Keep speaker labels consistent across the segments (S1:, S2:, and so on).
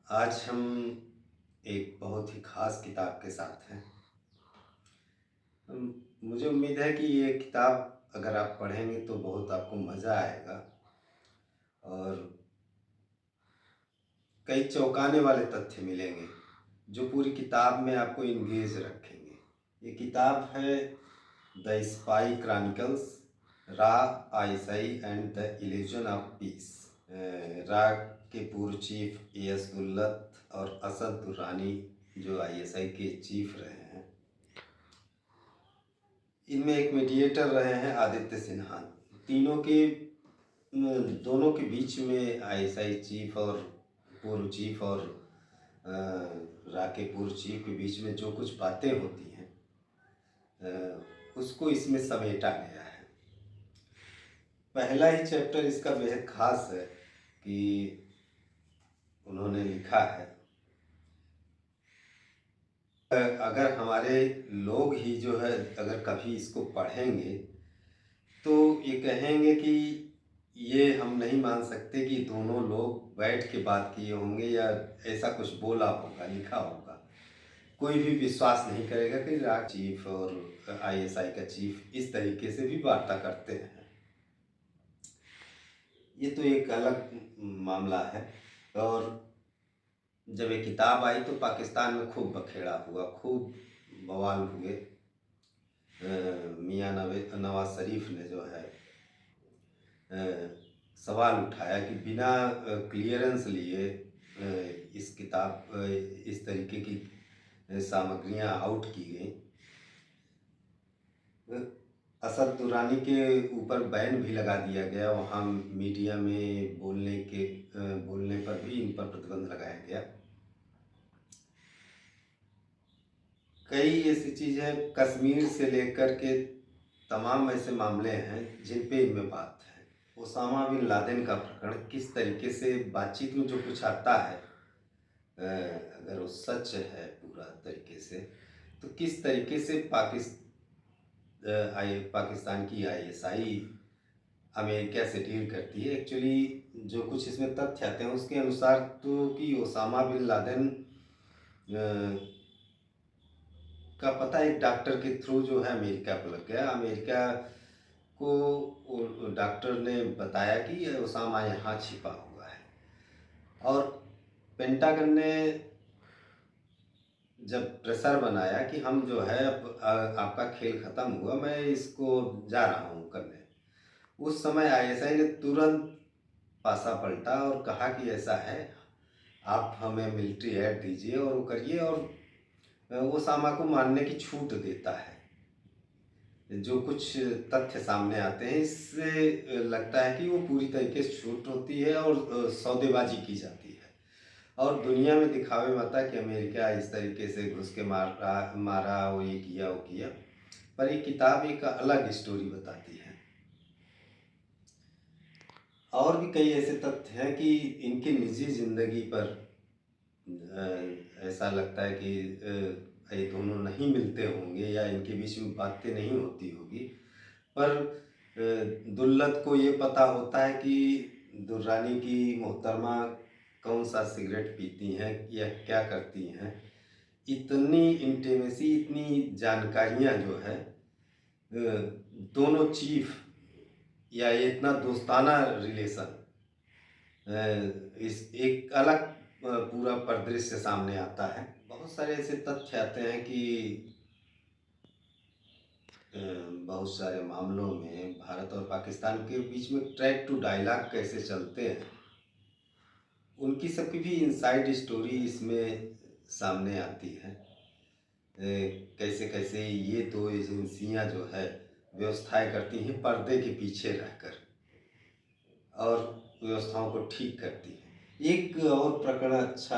S1: आज हम एक बहुत ही ख़ास किताब के साथ हैं। मुझे उम्मीद है कि ये किताब अगर आप पढ़ेंगे तो बहुत आपको मज़ा आएगा और कई चौंकाने वाले तथ्य मिलेंगे, जो पूरी किताब में आपको एंगेज रखेंगे। ये किताब है द स्पाई क्रॉनिकल्स, रा, ISI and the illusion of peace. रा के पूर्व चीफ एएस दुल्लत और असद दुर्रानी जो आईएसआई के चीफ रहे हैं, इनमें एक मीडिएटर रहे हैं आदित्य सिन्हा। तीनों के दोनों के बीच में आईएसआई चीफ और पूर्व चीफ और रा के पूर्व चीफ के बीच में जो कुछ बातें होती हैं उसको इसमें समेटा गया है। पहला ही चैप्टर इसका बेहद खास है कि उन्होंने लिखा है, अगर हमारे लोग ही जो है अगर कभी इसको पढ़ेंगे तो ये कहेंगे कि ये हम नहीं मान सकते कि दोनों लोग बैठ के बात किए होंगे या ऐसा कुछ बोला होगा, लिखा होगा। कोई भी विश्वास नहीं करेगा कि राग चीफ और आईएसआई का चीफ इस तरीके से भी वार्ता करते हैं। ये तो एक अलग मामला है। और जब ये किताब आई तो पाकिस्तान में खूब बखेड़ा हुआ, खूब बवाल हुए। मियाँ नवाज शरीफ ने जो है सवाल उठाया कि बिना क्लियरेंस लिए इस किताब इस तरीके की सामग्रियां आउट की गई। असद दुरानी के ऊपर बैन भी लगा दिया गया, वहाँ मीडिया में बोलने पर भी इन पर प्रतिबंध लगाया गया। कई ऐसी चीज़ें कश्मीर से लेकर के तमाम ऐसे मामले हैं जिन पे इनमें बात है। ओसामा बिन लादेन का प्रकरण किस तरीके से बातचीत में जो कुछ आता है, अगर वो सच है पूरा तरीके से, तो किस तरीके से पाकिस्तान की आईएसआई अमेरिका से डील करती है। एक्चुअली जो कुछ इसमें तथ्य आते हैं उसके अनुसार तो कि ओसामा बिन लादेन का पता एक डॉक्टर के थ्रू जो है अमेरिका को लग गया। अमेरिका को डॉक्टर ने बताया कि ओसामा यहाँ छिपा हुआ है, और पेंटागन ने जब प्रेशर बनाया कि हम जो है अब आपका खेल ख़त्म हुआ, मैं इसको जा रहा हूँ करने, उस समय आईएसआई ने तुरंत पासा पलटा और कहा कि ऐसा है, आप हमें मिलिट्री एड दीजिए और वो करिए, और ओसामा को मारने की छूट देता है। जो कुछ तथ्य सामने आते हैं इससे लगता है कि वो पूरी तरीके से छूट होती है और सौदेबाजी की जाती है, और दुनिया में दिखावे में आता है कि अमेरिका इस तरीके से घुस के मारा, वो ये किया वो किया। पर ये किताब एक अलग स्टोरी बताती है। और भी कई ऐसे तथ्य हैं कि इनकी निजी ज़िंदगी पर ऐसा लगता है कि ये दोनों नहीं मिलते होंगे या इनके बीच में बातें नहीं होती होगी। पर दुल्लत को ये पता होता है कि दुर्रानी की मोहतरमा कौन सा सिगरेट पीती हैं या क्या करती हैं। इतनी इंटीमेसी, इतनी जानकारियाँ जो है दोनों चीफ या इतना दोस्ताना रिलेशन, इस एक अलग पूरा परिदृश्य सामने आता है। बहुत सारे ऐसे तथ्य आते हैं कि बहुत सारे मामलों में भारत और पाकिस्तान के बीच में ट्रैक टू डायलॉग कैसे चलते हैं, उनकी सबकी भी इनसाइड स्टोरी इसमें सामने आती है। कैसे कैसे ये दो एजेंसियां जो है व्यवस्थाएं करती हैं पर्दे के पीछे रहकर, और व्यवस्थाओं को ठीक करती हैं। एक और प्रकरण अच्छा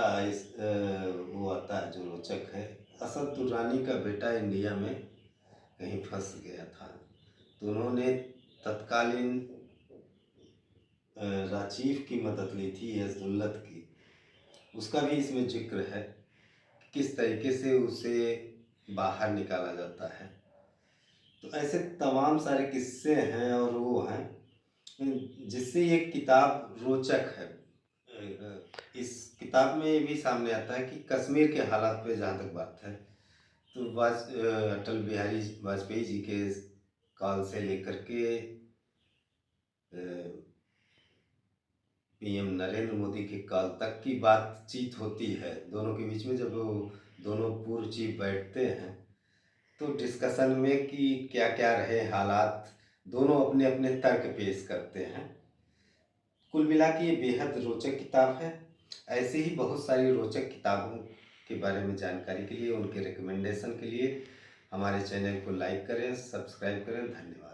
S1: वो आता है जो रोचक है। असद दुर्रानी का बेटा इंडिया में कहीं फंस गया था, तो उन्होंने तत्कालीन राचीफ की मदद ली थी, एस दुल्लत की। उसका भी इसमें जिक्र है, किस तरीके से उसे बाहर निकाला जाता है। तो ऐसे तमाम सारे किस्से हैं और वो हैं जिससे ये किताब रोचक है। इस किताब में ये भी सामने आता है कि कश्मीर के हालात पे जहाँ तक बात है, तो अटल बिहारी वाजपेयी जी के काल से लेकर के पीएम नरेंद्र मोदी के काल तक की बातचीत होती है दोनों के बीच में। जब वो दोनों पूर्व चीफ बैठते हैं तो डिस्कशन में कि क्या क्या रहे हालात, दोनों अपने अपने तर्क पेश करते हैं। कुल मिला के ये बेहद रोचक किताब है। ऐसे ही बहुत सारी रोचक किताबों के बारे में जानकारी के लिए, उनके रिकमेंडेशन के लिए हमारे चैनल को लाइक करें, सब्सक्राइब करें। धन्यवाद।